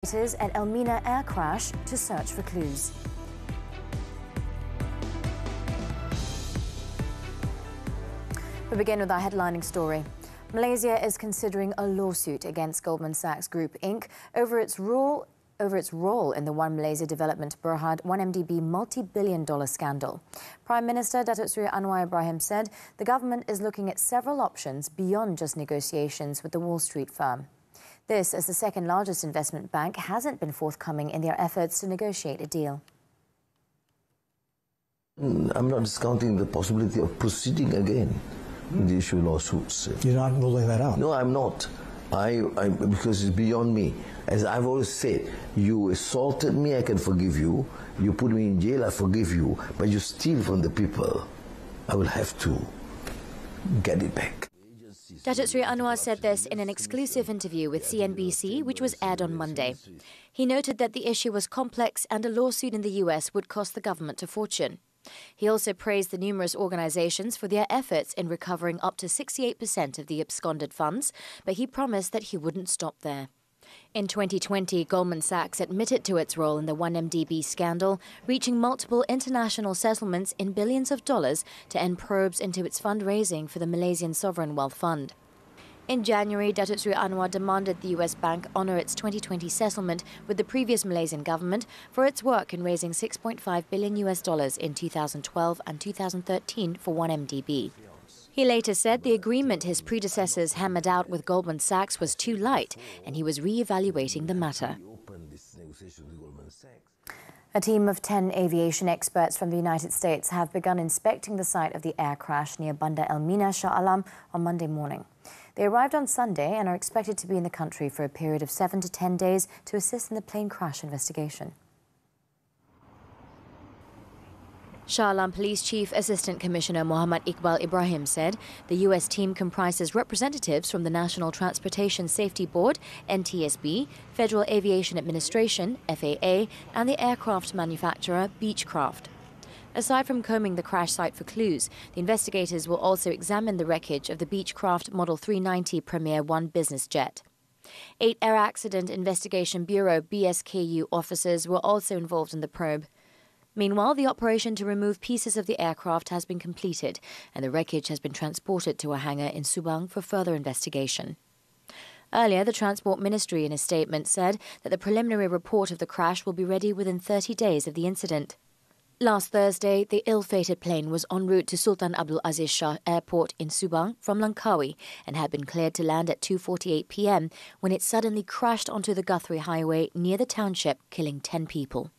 At Elmina air crash to search for clues. We begin with our headlining story. Malaysia is considering a lawsuit against Goldman Sachs Group Inc. over its role in the One Malaysia Development Berhad 1MDB multi-billion-dollar scandal. Prime Minister Datuk Seri Anwar Ibrahim said the government is looking at several options beyond just negotiations with the Wall Street firm. This, as the second largest investment bank, hasn't been forthcoming in their efforts to negotiate a deal. I'm not discounting the possibility of proceeding again in the issue of lawsuits. You're not ruling that out? No, I'm not. Because it's beyond me. As I've always said, you assaulted me, I can forgive you. You put me in jail, I forgive you. But you steal from the people, I will have to get it back. Datuk Seri Anwar said this in an exclusive interview with CNBC, which was aired on Monday. He noted that the issue was complex and a lawsuit in the US would cost the government a fortune. He also praised the numerous organisations for their efforts in recovering up to 68% of the absconded funds, but he promised that he wouldn't stop there. In 2020, Goldman Sachs admitted to its role in the 1MDB scandal, reaching multiple international settlements in billions of dollars to end probes into its fundraising for the Malaysian Sovereign Wealth Fund. In January, Datuk Seri Anwar demanded the US bank honour its 2020 settlement with the previous Malaysian government for its work in raising $6.5 billion in 2012 and 2013 for 1MDB. He later said the agreement his predecessors hammered out with Goldman Sachs was too light, and he was re-evaluating the matter. A team of 10 aviation experts from the United States have begun inspecting the site of the air crash near Bandar Elmina, Shah Alam on Monday morning. They arrived on Sunday and are expected to be in the country for a period of 7 to 10 days to assist in the plane crash investigation. Shah Alam Police Chief Assistant Commissioner Muhammad Iqbal Ibrahim said the US team comprises representatives from the National Transportation Safety Board, NTSB, Federal Aviation Administration, FAA, and the aircraft manufacturer Beechcraft. Aside from combing the crash site for clues, the investigators will also examine the wreckage of the Beechcraft Model 390 Premier 1 business jet. 8 Air Accident Investigation Bureau BSKU officers were also involved in the probe. Meanwhile, the operation to remove pieces of the aircraft has been completed and the wreckage has been transported to a hangar in Subang for further investigation. Earlier, the Transport Ministry in a statement said that the preliminary report of the crash will be ready within 30 days of the incident. Last Thursday, the ill-fated plane was en route to Sultan Abdul Aziz Shah Airport in Subang from Langkawi and had been cleared to land at 2:48 p.m. when it suddenly crashed onto the Guthrie Highway near the township, killing 10 people.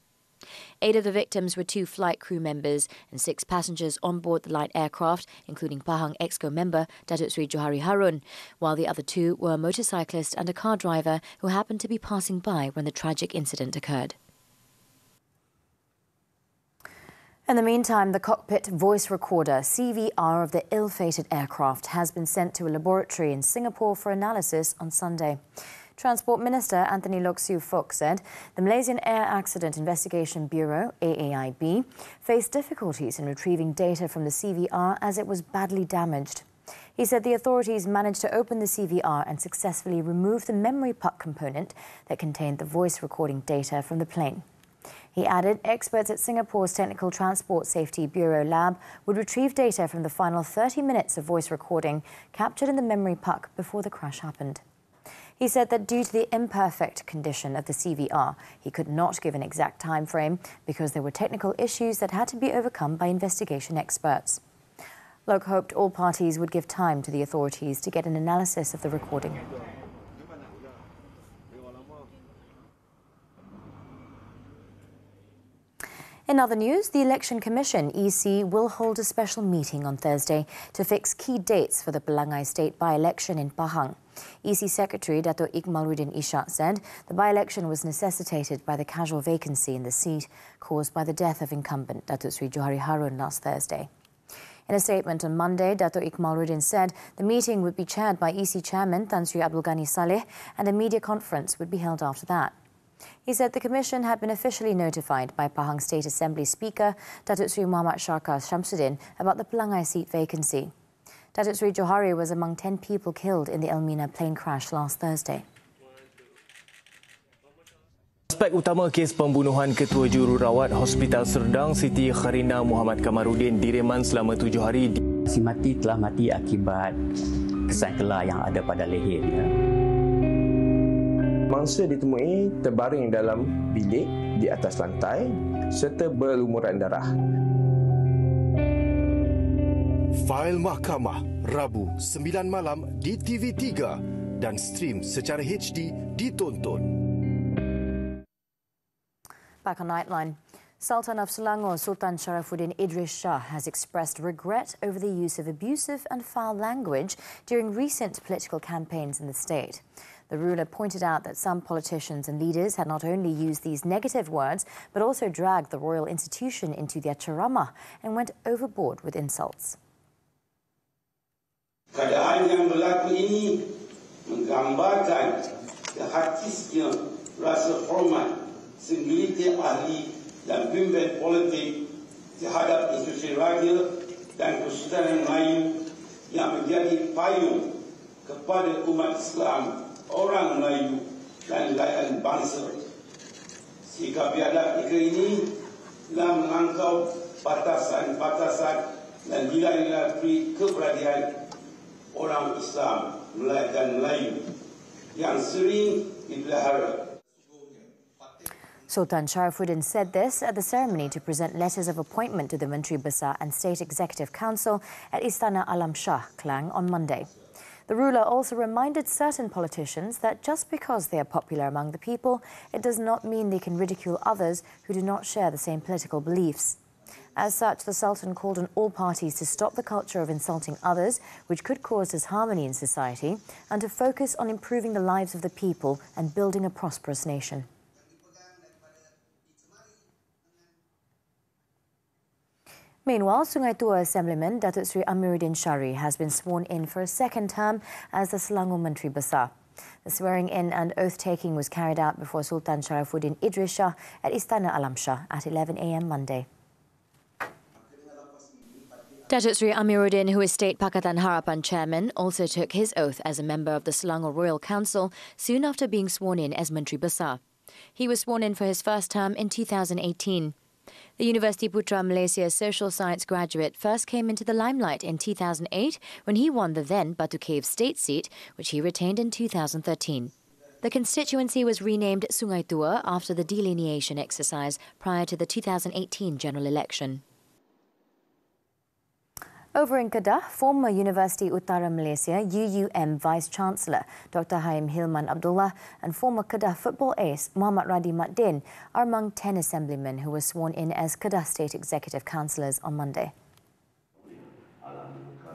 8 of the victims were 2 flight crew members and 6 passengers on board the light aircraft, including Pahang Exco member Datuk Seri Johari Harun, while the other 2 were a motorcyclist and a car driver who happened to be passing by when the tragic incident occurred. In the meantime, the Cockpit voice recorder, CVR, of the ill-fated aircraft has been sent to a laboratory in Singapore for analysis on Sunday. Transport Minister Anthony Loke Siu Fook said the Malaysian Air Accident Investigation Bureau, AAIB, faced difficulties in retrieving data from the CVR as it was badly damaged. He said the authorities managed to open the CVR and successfully remove the memory puck component that contained the voice recording data from the plane. He added experts at Singapore's Technical Transport Safety Bureau lab would retrieve data from the final 30 minutes of voice recording captured in the memory puck before the crash happened. He said that due to the imperfect condition of the CVR, he could not give an exact time frame because there were technical issues that had to be overcome by investigation experts. Loke hoped all parties would give time to the authorities to get an analysis of the recording. In other news, the Election Commission, EC, will hold a special meeting on Thursday to fix key dates for the Pelangai State by-election in Pahang. EC Secretary Dato' Ikmaluddin Ishak said the by-election was necessitated by the casual vacancy in the seat caused by the death of incumbent Datuk Seri Johari Harun last Thursday. In a statement on Monday, Dato' Ikmaluddin said the meeting would be chaired by EC Chairman Tan Sri Abdul Ghani Saleh and a media conference would be held after that. He said the Commission had been officially notified by Pahang State Assembly Speaker Datuk Seri Muhammad Sharkar Shamsuddin about the Pelangai seat vacancy. Datuk Seri Johari was among 10 people killed in the Elmina plane crash last Thursday. Suspek utama kes pembunuhan Ketua Jururawat Hospital Serdang Siti Kharina Muhammad Kamarudin direman selama 7 hari. Si mati telah mati akibat kesan kelar yang ada pada lehernya. Mangsa ditemui terbaring dalam bilik di atas lantai serta berlumuran darah. Fail Mahkamah, Rabu 9 malam di TV3 dan stream secara HD ditonton. Back on Nightline, Sultan of Selangor, Sultan Sharifuddin Idris Shah, has expressed regret over the use of abusive and foul language during recent political campaigns in the state. The ruler pointed out that some politicians and leaders had not only used these negative words, but also dragged the royal institution into their ceramah and went overboard with insults. Keadaan yang berlaku ini menggambarkan kehatisnya rasa hormat segelintir ahli dan pemimpin politik terhadap institusi raja dan Kesultanan Melayu yang menjadi payung kepada umat Islam, orang Melayu dan rakyat bangsa. Sikap biadab mereka ini telah melangkau batasan-batasan dan nilai-nilai keperhatian orang Islam dan Melayu yang sering dipelihara. Sultan Sharifuddin said this at the ceremony to present letters of appointment to the Menteri Besar and State Executive Council at Istana Alam Shah, Klang, on Monday. The ruler also reminded certain politicians that just because they are popular among the people, it does not mean they can ridicule others who do not share the same political beliefs. As such, the Sultan called on all parties to stop the culture of insulting others, which could cause disharmony in society, and to focus on improving the lives of the people and building a prosperous nation. Meanwhile, Sungai Tua Assemblyman Datuk Seri Amiruddin Shari has been sworn in for a second term as the Selangor Menteri Besar. The swearing-in and oath-taking was carried out before Sultan Sharifuddin Idris Shah at Istana Alam Shah at 11 a.m. Monday. Datuk Seri Amiruddin, who is State Pakatan Harapan Chairman, also took his oath as a member of the Selangor Royal Council soon after being sworn in as Menteri Besar. He was sworn in for his first term in 2018. The University Putra Malaysia social science graduate first came into the limelight in 2008 when he won the then Batu Cave state seat, which he retained in 2013. The constituency was renamed Sungai Tua after the delineation exercise prior to the 2018 general election. Over in Kedah, former University Utara Malaysia UUM Vice-Chancellor Dr. Haim Hilman Abdullah and former Kedah football ace Muhammad Radi Maddin are among 10 assemblymen who were sworn in as Kedah State Executive Councillors on Monday.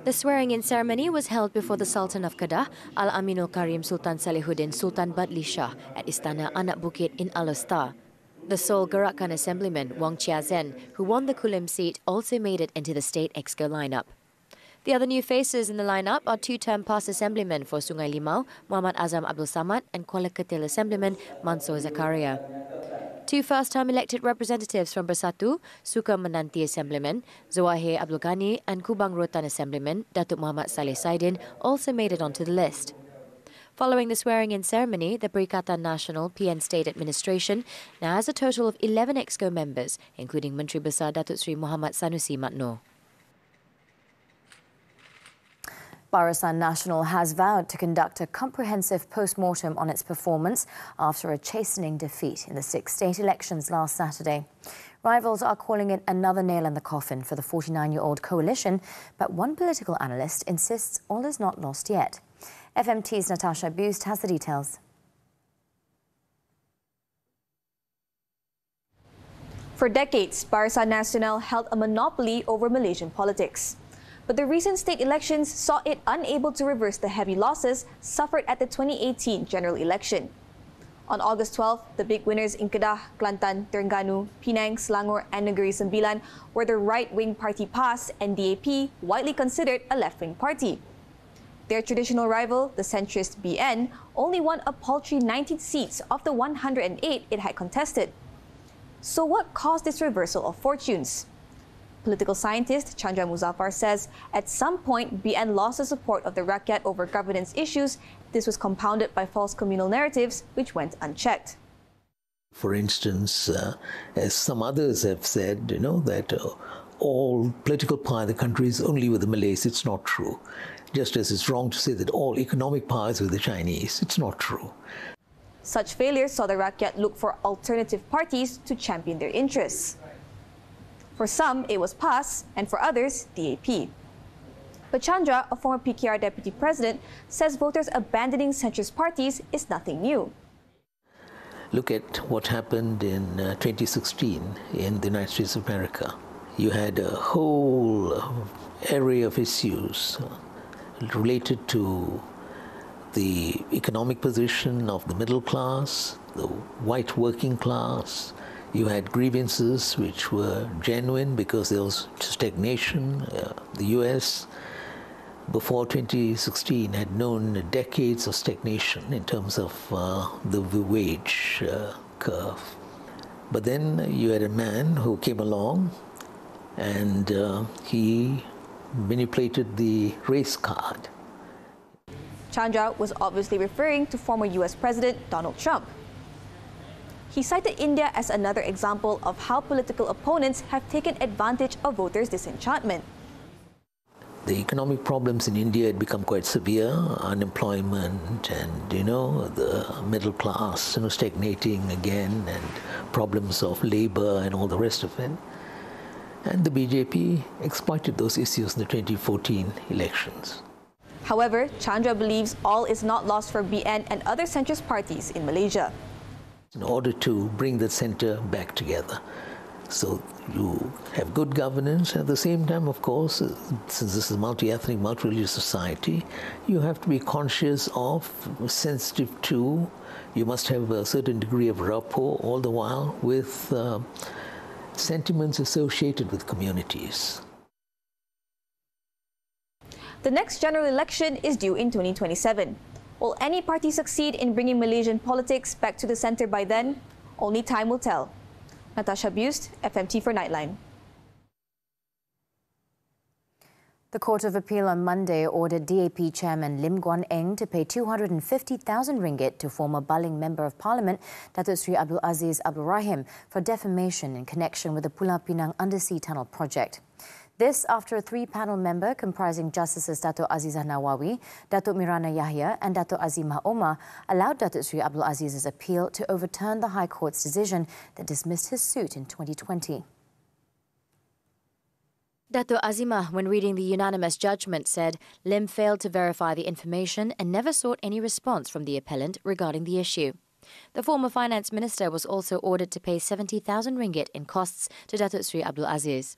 The swearing-in ceremony was held before the Sultan of Kedah, Al-Aminul Karim Sultan Salihuddin Sultan Badli Shah at Istana Anak Bukit in Al-Ostar. The sole Gerakan Assemblyman, Wong Chia Zen, who won the Kulim seat, also made it into the State Exco lineup. The other new faces in the lineup are two-term past Assemblymen for Sungai Limau, Muhammad Azam Abdul Samad, and Kuala Ketil Assemblyman, Mansur Zakaria. Two first-term elected representatives from Bersatu, Suka Menanti Assemblyman, Zawahir Abdul Ghani, and Kubang Rotan Assemblyman, Datuk Muhammad Saleh Saidin, also made it onto the list. Following the swearing-in ceremony, the Perikatan Nasional PN State Administration now has a total of 11 Exco members, including Menteri Besar Datuk Seri Muhammad Sanusi Matno. Barisan Nasional has vowed to conduct a comprehensive post-mortem on its performance after a chastening defeat in the 6 state elections last Saturday. Rivals are calling it another nail in the coffin for the 49-year-old coalition, but one political analyst insists all is not lost yet. FMT's Natasha Boost has the details. For decades, Barisan Nasional held a monopoly over Malaysian politics. But the recent state elections saw it unable to reverse the heavy losses suffered at the 2018 general election. On August 12th, the big winners in Kedah, Kelantan, Terengganu, Penang, Selangor and Negeri Sembilan were the right-wing party PAS and DAP, widely considered a left-wing party. Their traditional rival, the centrist BN, only won a paltry 19 seats of the 108 it had contested. So what caused this reversal of fortunes? Political scientist Chandra Muzaffar says at some point BN lost the support of the Rakyat over governance issues. This was compounded by false communal narratives which went unchecked. For instance, as some others have said, that all political power in the country is only with the Malays. It's not true. Just as it's wrong to say that all economic power is with the Chinese. It's not true. Such failures saw the Rakyat look for alternative parties to champion their interests. For some, it was PAS, and for others, DAP. But Chandra, a former PKR deputy president, says voters abandoning centrist parties is nothing new. Look at what happened in 2016 in the United States of America. You had a whole array of issues related to the economic position of the middle class, the white working class. You had grievances which were genuine because there was stagnation. The US, before 2016, had known decades of stagnation in terms of the wage curve. But then you had a man who came along and he manipulated the race card. Chandra was obviously referring to former US President Donald Trump. He cited India as another example of how political opponents have taken advantage of voters' disenchantment. The economic problems in India had become quite severe, unemployment and, the middle class, stagnating again, and problems of labor and all the rest of it. And the BJP exploited those issues in the 2014 elections. However, Chandra believes all is not lost for BN and other centrist parties in Malaysia. In order to bring the centre back together. So you have good governance. At the same time, of course, since this is a multi-ethnic, multi-religious society, you have to be conscious of, sensitive to, you must have a certain degree of rapport all the while with sentiments associated with communities. The next general election is due in 2027. Will any party succeed in bringing Malaysian politics back to the centre by then? Only time will tell. Natasha Bust, FMT for Nightline. The Court of Appeal on Monday ordered DAP Chairman Lim Guan Eng to pay 250,000 ringgit to former Baling Member of Parliament Datuk Sri Abdul Aziz Abdul Rahim for defamation in connection with the Pulau Pinang Undersea Tunnel project. This after a three-panel member comprising Justices Datuk Azizah Nawawi, Datuk Mirana Yahya and Datuk Azimah Omar allowed Datuk Sri Abdul Aziz's appeal to overturn the High Court's decision that dismissed his suit in 2020. Datuk Azimah, when reading the unanimous judgment, said Lim failed to verify the information and never sought any response from the appellant regarding the issue. The former finance minister was also ordered to pay 70,000 ringgit in costs to Datuk Sri Abdul Aziz.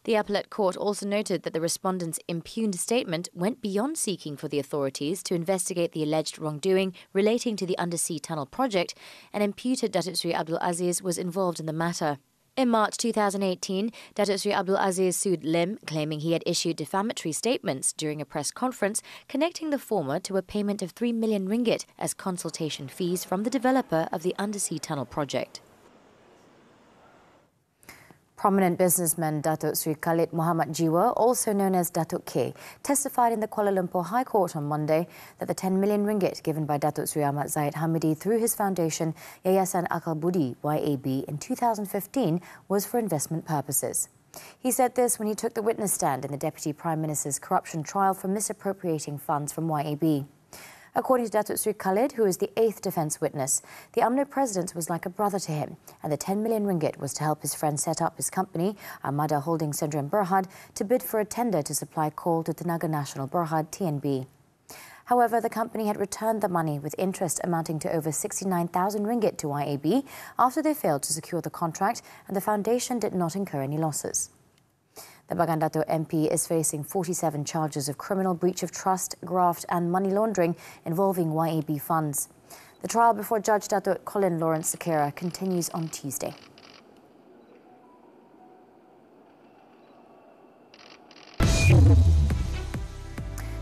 The appellate court also noted that the respondent's impugned statement went beyond seeking for the authorities to investigate the alleged wrongdoing relating to the undersea tunnel project and imputed Datuk Sri Abdul Aziz was involved in the matter. In March 2018, Datuk Sri Abdul Aziz sued Lim, claiming he had issued defamatory statements during a press conference connecting the former to a payment of 3 million ringgit as consultation fees from the developer of the undersea tunnel project. Prominent businessman Datuk Sri Khalid Muhammad Jiwa, also known as Datuk K, testified in the Kuala Lumpur High Court on Monday that the 10 million ringgit given by Datuk Sri Ahmad Zahid Hamidi through his foundation Yayasan Akal Budi YAB in 2015 was for investment purposes. He said this when he took the witness stand in the Deputy Prime Minister's corruption trial for misappropriating funds from YAB. According to Datuk Sri Khalid, who is the 8th defence witness, the UMNO president was like a brother to him, and the 10 million ringgit was to help his friend set up his company, Armada Holding Centre in Berhad, to bid for a tender to supply coal to Tenaga Nasional Berhad, TNB. However, the company had returned the money with interest amounting to over 69,000 ringgit to YAB after they failed to secure the contract, and the foundation did not incur any losses. The Bagan Dato' MP is facing 47 charges of criminal breach of trust, graft and money laundering involving YAB funds. The trial before Judge Dato' Colin Lawrence Sakera continues on Tuesday.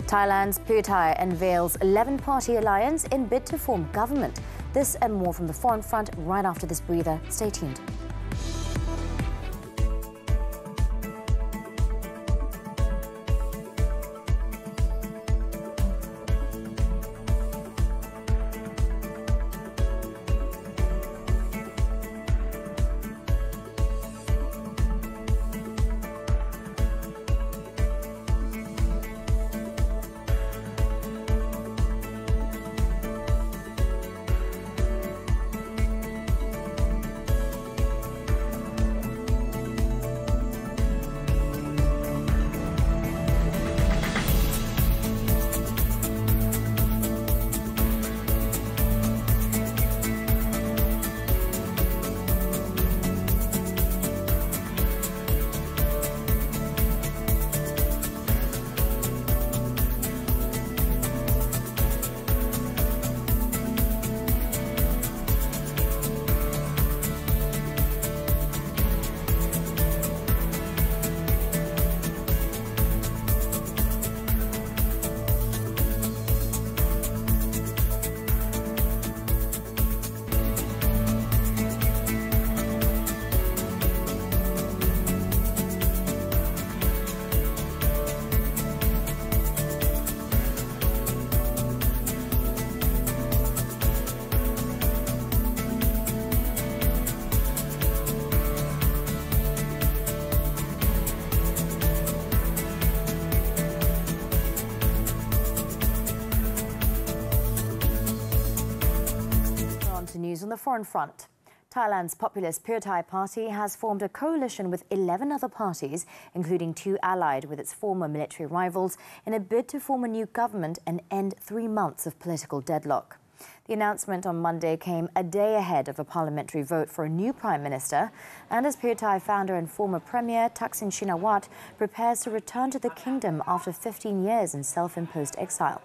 Thailand's Pheu unveils 11-party alliance in bid to form government. This and more from the foreign front right after this breather. Stay tuned. on the foreign front. Thailand's populist Pheu Thai party has formed a coalition with 11 other parties, including 2 allied with its former military rivals, in a bid to form a new government and end 3 months of political deadlock. The announcement on Monday came a day ahead of a parliamentary vote for a new prime minister, and as Pheu Thai founder and former premier Thaksin Shinawatra prepares to return to the kingdom after 15 years in self-imposed exile.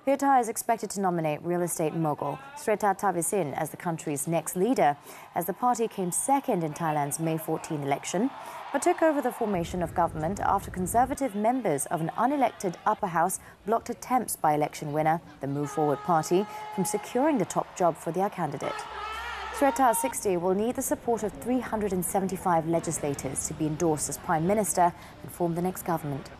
Pheu Thai is expected to nominate real estate mogul Srettha Thavisin as the country's next leader, as the party came second in Thailand's May 14 election, but took over the formation of government after conservative members of an unelected upper house blocked attempts by election winner, the Move Forward party, from securing the top job for their candidate. Srettha, 60, will need the support of 375 legislators to be endorsed as prime minister and form the next government.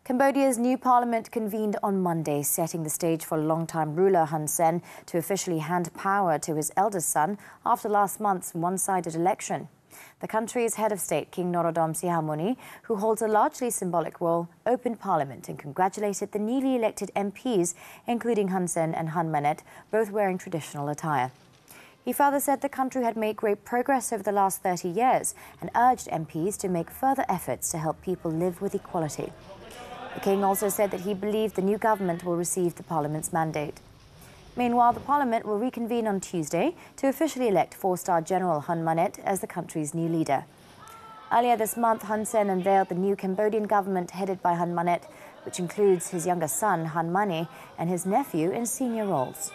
Cambodia's new parliament convened on Monday, setting the stage for longtime ruler Hun Sen to officially hand power to his eldest son after last month's one-sided election. The country's head of state, King Norodom Sihamoni, who holds a largely symbolic role, opened parliament and congratulated the newly elected MPs, including Hun Sen and Hun Manet, both wearing traditional attire. He further said the country had made great progress over the last 30 years and urged MPs to make further efforts to help people live with equality. The king also said that he believed the new government will receive the parliament's mandate. Meanwhile, the parliament will reconvene on Tuesday to officially elect 4-star General Hun Manet as the country's new leader. Earlier this month, Hun Sen unveiled the new Cambodian government headed by Hun Manet, which includes his younger son, Hun Mani, and his nephew in senior roles.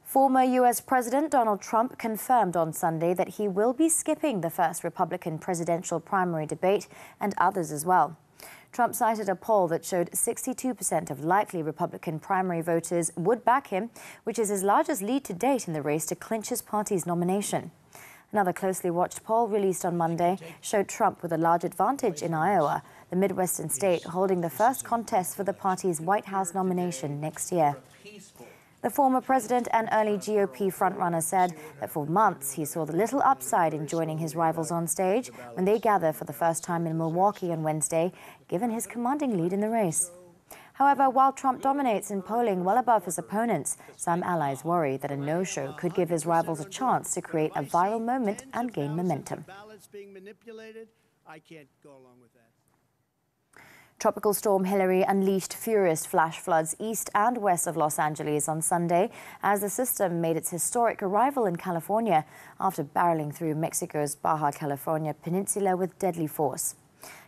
Former U.S. President Donald Trump confirmed on Sunday that he will be skipping the first Republican presidential primary debate and others as well. Trump cited a poll that showed 62% of likely Republican primary voters would back him, which is his largest lead to date in the race to clinch his party's nomination. Another closely watched poll released on Monday showed Trump with a large advantage in Iowa, the Midwestern state holding the first contest for the party's White House nomination next year. The former president and early GOP frontrunner said that for months he saw the little upside in joining his rivals on stage when they gather for the first time in Milwaukee on Wednesday, given his commanding lead in the race. However, while Trump dominates in polling well above his opponents, some allies worry that a no-show could give his rivals a chance to create a viral moment and gain momentum. Tropical storm Hillary unleashed furious flash floods east and west of Los Angeles on Sunday as the system made its historic arrival in California after barreling through Mexico's Baja California peninsula with deadly force.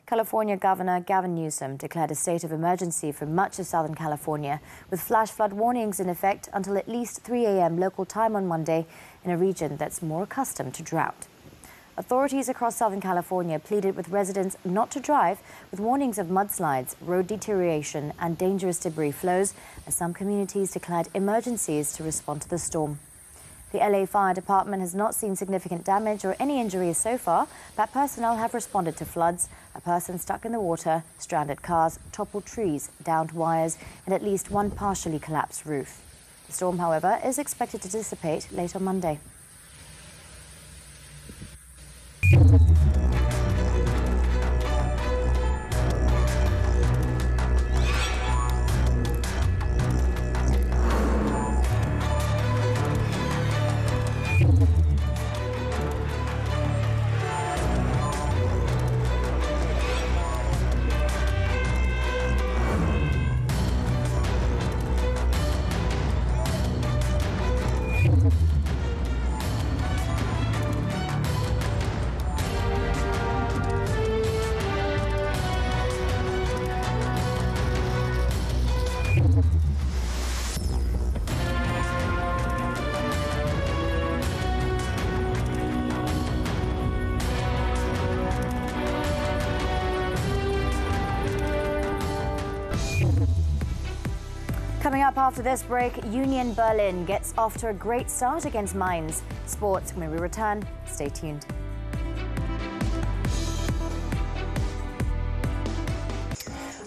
California Governor Gavin Newsom declared a state of emergency for much of Southern California, with flash flood warnings in effect until at least 3 a.m. local time on Monday in a region that's more accustomed to drought. Authorities across Southern California pleaded with residents not to drive, with warnings of mudslides, road deterioration and dangerous debris flows, as some communities declared emergencies to respond to the storm. The LA Fire Department has not seen significant damage or any injuries so far, but personnel have responded to floods, a person stuck in the water, stranded cars, toppled trees, downed wires, and at least one partially collapsed roof. The storm, however, is expected to dissipate later Monday. Coming up after this break, Union Berlin gets off to a great start against Mainz. Sports when we return. Stay tuned.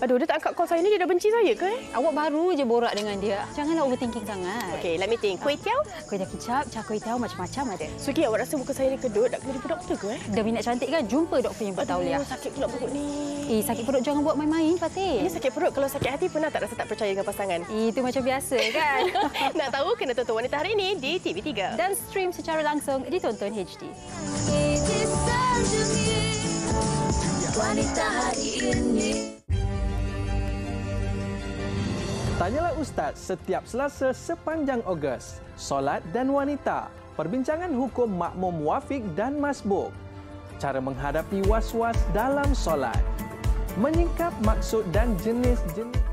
Aduh, dia tak angkat call saya ni, dia dah benci saya ke? Awak baru je borak dengan dia. Janganlah overthinking sangat. Okey, let me think. Kuih tiaw? Kuih tiaw kicap, char kuih tiaw, macam-macam ada. Suki, awak rasa muka saya ni kedut? Tak kena jumpa doktor ke? Dah minat cantik kan? Jumpa doktor yang buat tauliah. Sakit pula perut ni. Sakit perut jangan buat main-main, Fatih. Ini sakit perut. Kalau sakit hati, pernah tak rasa tak percaya dengan pasangan? Itu macam biasa kan? Nak tahu? Kena tonton Wanita hari ini di TV3. Dan stream secara langsung ditonton HD. Wanita hari ini. Tanyalah Ustaz setiap Selasa sepanjang Ogos. Solat dan wanita. Perbincangan hukum makmum muafiq dan masbuk. Cara menghadapi was-was dalam solat. Menyingkap maksud dan jenis-jenis.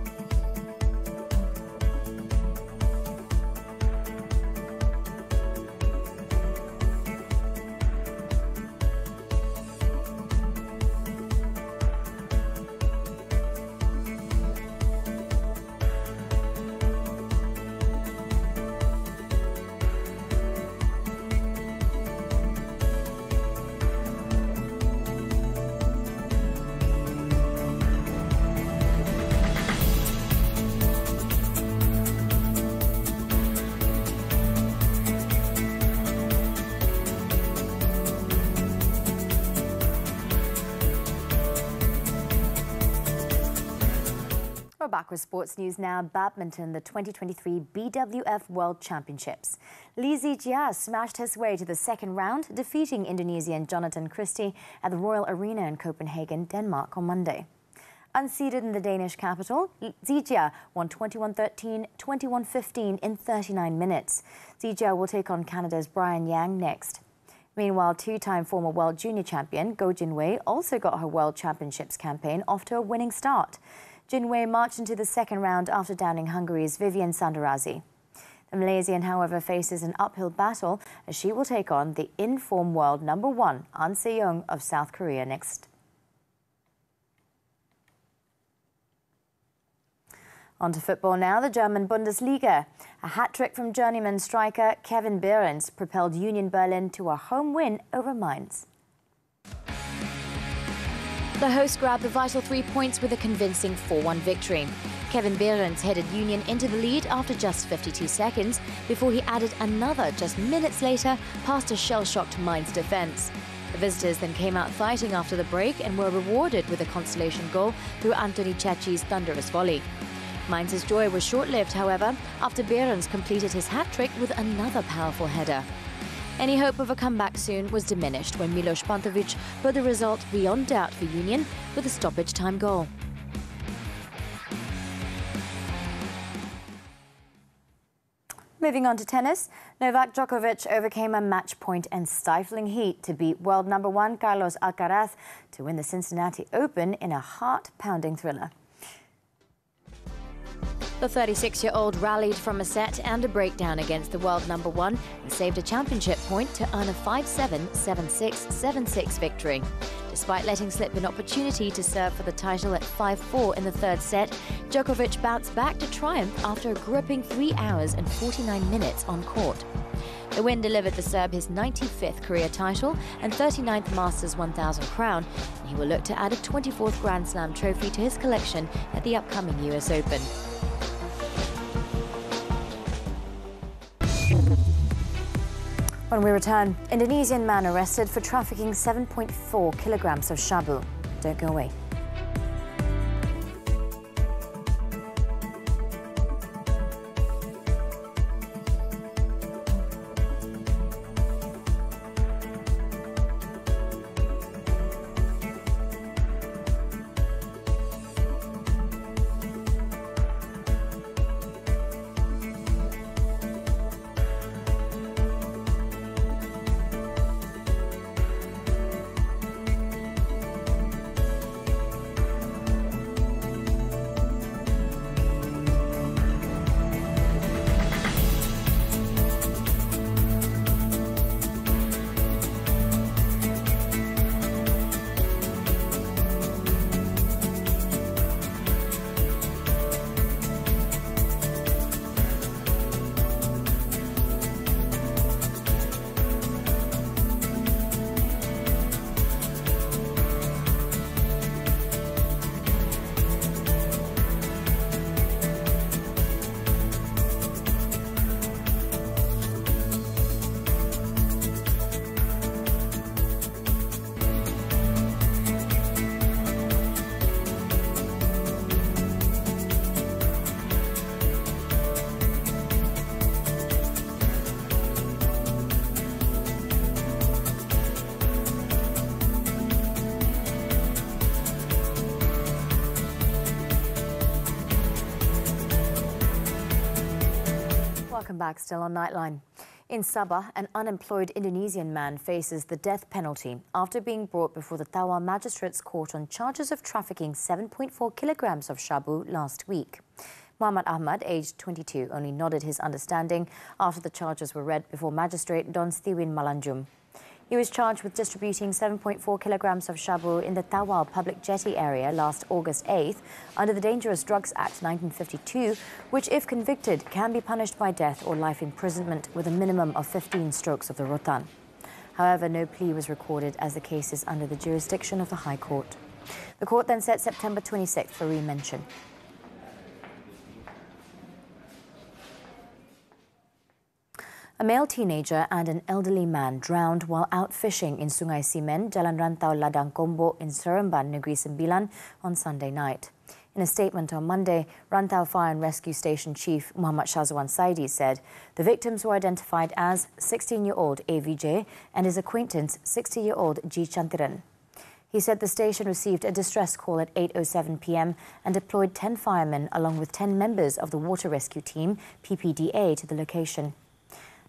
We're back with sports news now. Badminton, the 2023 BWF World Championships. Li Zijia smashed his way to the second round, defeating Indonesian Jonathan Christie at the Royal Arena in Copenhagen, Denmark on Monday. Unseeded in the Danish capital, Zijia won 21-13, 21-15 in 39 minutes. Zijia will take on Canada's Brian Yang next. Meanwhile, two-time former world junior champion Go Jinwei also got her World Championships campaign off to a winning start. Jinwei marched into the second round after downing Hungary's Vivian Sandarazi. The Malaysian, however, faces an uphill battle as she will take on the in-form world number 1, An Se-young of South Korea next. On to football now, the German Bundesliga. A hat-trick from journeyman striker Kevin Behrens propelled Union Berlin to a home win over Mainz. The hosts grabbed the vital 3 points with a convincing 4-1 victory. Kevin Behrens headed Union into the lead after just 52 seconds before he added another just minutes later past a shell-shocked Mainz defence. The visitors then came out fighting after the break and were rewarded with a consolation goal through Anthony Cecchi's thunderous volley. Mainz's joy was short-lived, however, after Behrens completed his hat-trick with another powerful header. Any hope of a comeback soon was diminished when Milos Pantovic put the result beyond doubt for Union with a stoppage time goal. Moving on to tennis, Novak Djokovic overcame a match point and stifling heat to beat world number 1 Carlos Alcaraz to win the Cincinnati Open in a heart-pounding thriller. The 36-year-old rallied from a set and a breakdown against the world number 1 and saved a championship point to earn a 5-7, 7-6, 7-6 victory. Despite letting slip an opportunity to serve for the title at 5-4 in the third set, Djokovic bounced back to triumph after a gripping 3 hours and 49 minutes on court. The win delivered the Serb his 95th career title and 39th Masters 1000 crown, and he will look to add a 24th Grand Slam trophy to his collection at the upcoming US Open. When we return, Indonesian man arrested for trafficking 7.4 kilograms of shabu. Don't go away. Welcome back, still on Nightline. In Sabah, an unemployed Indonesian man faces the death penalty after being brought before the Tawau Magistrates Court on charges of trafficking 7.4 kilograms of shabu last week. Muhammad Ahmad, aged 22, only nodded his understanding after the charges were read before Magistrate Don Stiwin Malanjum. He was charged with distributing 7.4 kilograms of shabu in the Tawau public jetty area last August 8th under the Dangerous Drugs Act 1952, which, if convicted, can be punished by death or life imprisonment with a minimum of 15 strokes of the rotan. However, no plea was recorded as the case is under the jurisdiction of the High Court. The court then set September 26th for re-mention. A male teenager and an elderly man drowned while out fishing in Sungai Simen, Jalan Rantau Ladang Kombo in Seremban, Negeri Sembilan on Sunday night. In a statement on Monday, Rantau Fire and Rescue Station Chief Muhammad Shazwan Saidi said the victims were identified as 16-year-old AVJ and his acquaintance 60-year-old G. Chantiran. He said the station received a distress call at 8:07 p.m. and deployed 10 firemen along with 10 members of the water rescue team, PPDA, to the location.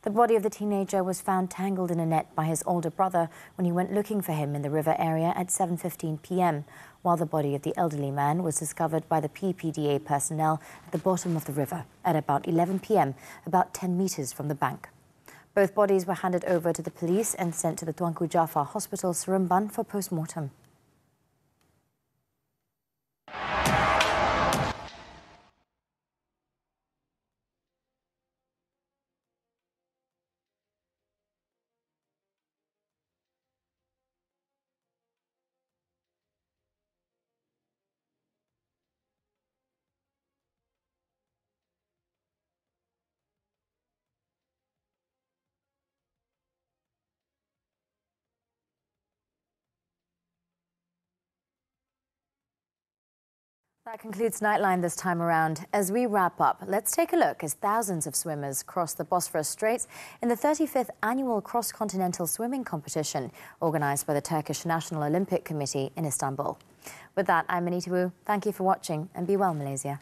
The body of the teenager was found tangled in a net by his older brother when he went looking for him in the river area at 7:15 p.m, while the body of the elderly man was discovered by the PPDA personnel at the bottom of the river at about 11 p.m, about 10 meters from the bank. Both bodies were handed over to the police and sent to the Tuanku Jaafar Hospital, Seremban, for post-mortem. That concludes Nightline this time around. As we wrap up, let's take a look as thousands of swimmers cross the Bosphorus Straits in the 35th annual cross-continental swimming competition organised by the Turkish National Olympic Committee in Istanbul. With that, I'm Anita. Thank you for watching and be well, Malaysia.